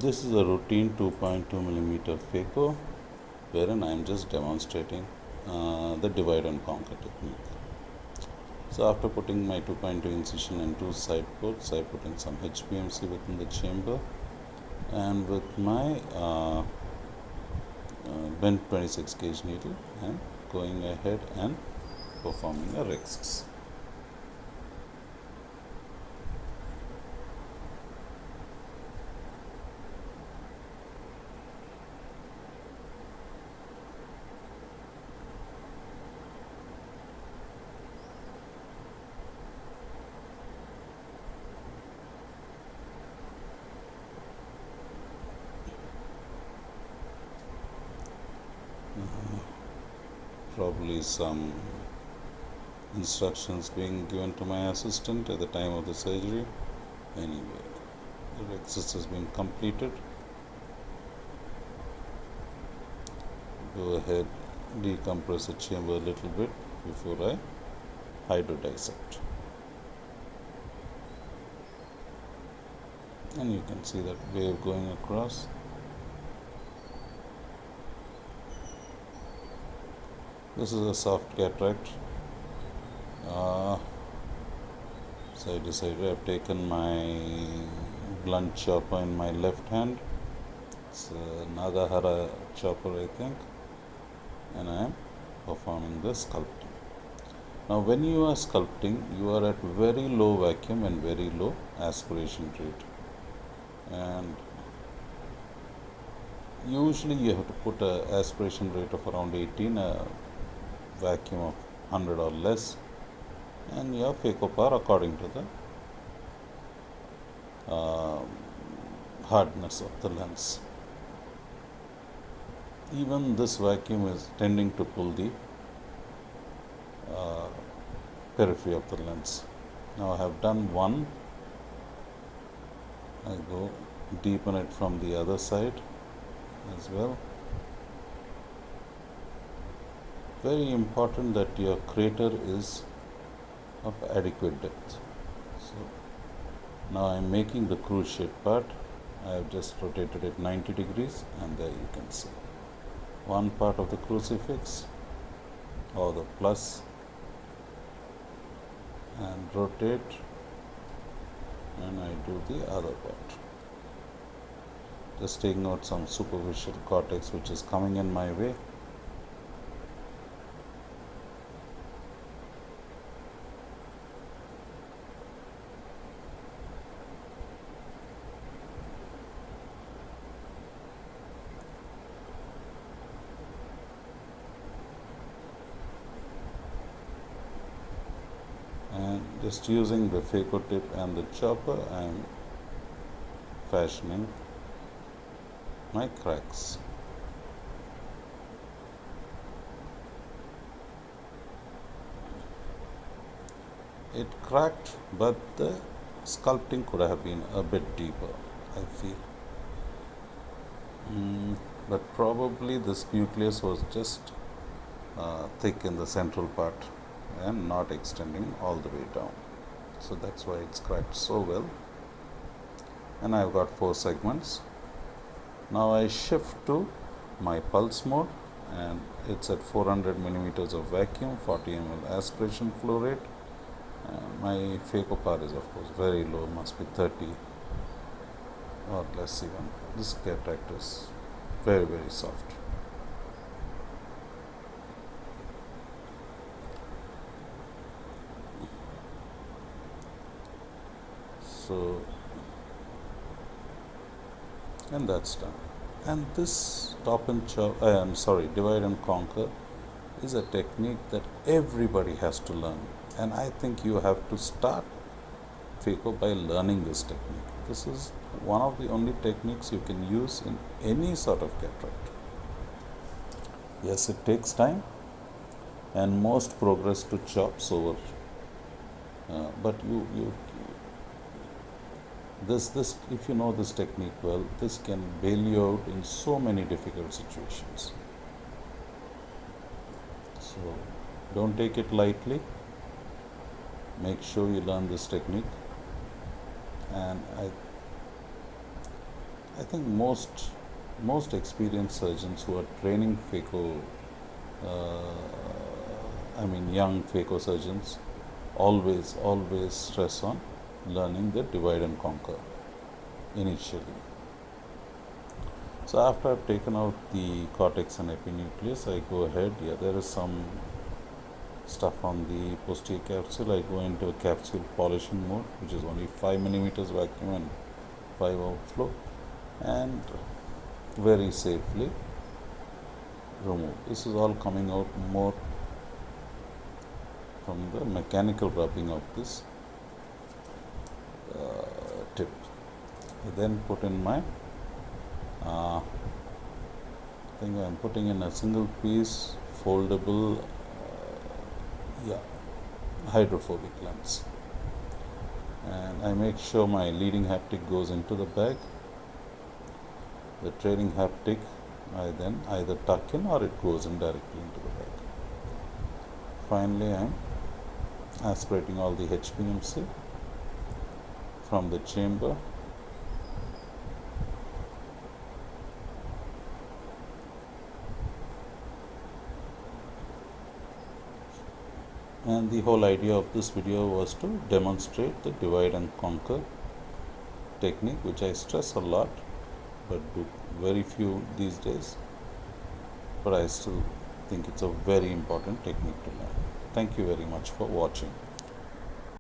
This is a routine 2.2 millimeter Phaco, wherein I am just demonstrating the divide and conquer technique. So after putting my 2.2 incision and two side ports, I put in some HPMC within the chamber, and with my bent 26 gauge needle, I am going ahead and performing a Rexis. Probably some instructions being given to my assistant at the time of the surgery. Anyway, the Rexis has been completed. Go ahead, decompress the chamber a little bit before I hydrodissect. And you can see that wave going across. This is a soft cataract. So I decided I've taken my blunt chopper in my left hand. It's a Nagahara chopper, I think, and I am performing the sculpting. Now when you are sculpting, you are at very low vacuum and very low aspiration rate, and usually you have to put a aspiration rate of around 18, a vacuum of 100 or less, and your Phaco power according to the hardness of the lens. Even this vacuum is tending to pull the periphery of the lens. Now I have done one. I go deepen it from the other side as well. Very important that your crater is of adequate depth. So now I am making the cruciate part. I have just rotated it 90 degrees, and there you can see one part of the crucifix or the plus, and rotate, and I do the other part. Just taking out some superficial cortex which is coming in my way. And just using the Phaco tip and the chopper, I am fashioning my cracks. It cracked, but the sculpting could have been a bit deeper, I feel. But probably this nucleus was just thick in the central part and not extending all the way down. So that's why it's cracked so well. And I've got 4 segments. Now I shift to my pulse mode, and it's at 400 millimeters of vacuum, 40 ml aspiration flow rate. My Phaco power is of course very low, must be 30 or less even. This cataract is very, very soft. So, and that's done. And this divide and conquer is a technique that everybody has to learn. And I think you have to start Phaco by learning this technique. This is one of the only techniques you can use in any sort of cataract. Yes, it takes time and most progress to chops over, but this if you know this technique well, this can bail you out in so many difficult situations. So don't take it lightly. Make sure you learn this technique, and I think most experienced surgeons who are training Phaco, young Phaco surgeons, always stress on learning the divide and conquer initially. So after I've taken out the cortex and epinucleus, I go ahead. Yeah, there is some stuff on the posterior capsule. I go into a capsule polishing mode, which is only 5 millimeters vacuum and 5 outflow, and very safely remove. This is all coming out more from the mechanical rubbing of this tip. I then put in my I think I'm putting in a single piece foldable hydrophobic lens, and I make sure my leading haptic goes into the bag. The trailing haptic I then either tuck in or it goes in directly into the bag. Finally, I'm aspirating all the HPMC from the chamber. And the whole idea of this video was to demonstrate the divide and conquer technique, which I stress a lot but do very few these days, but I still think it's a very important technique to learn. Thank you very much for watching.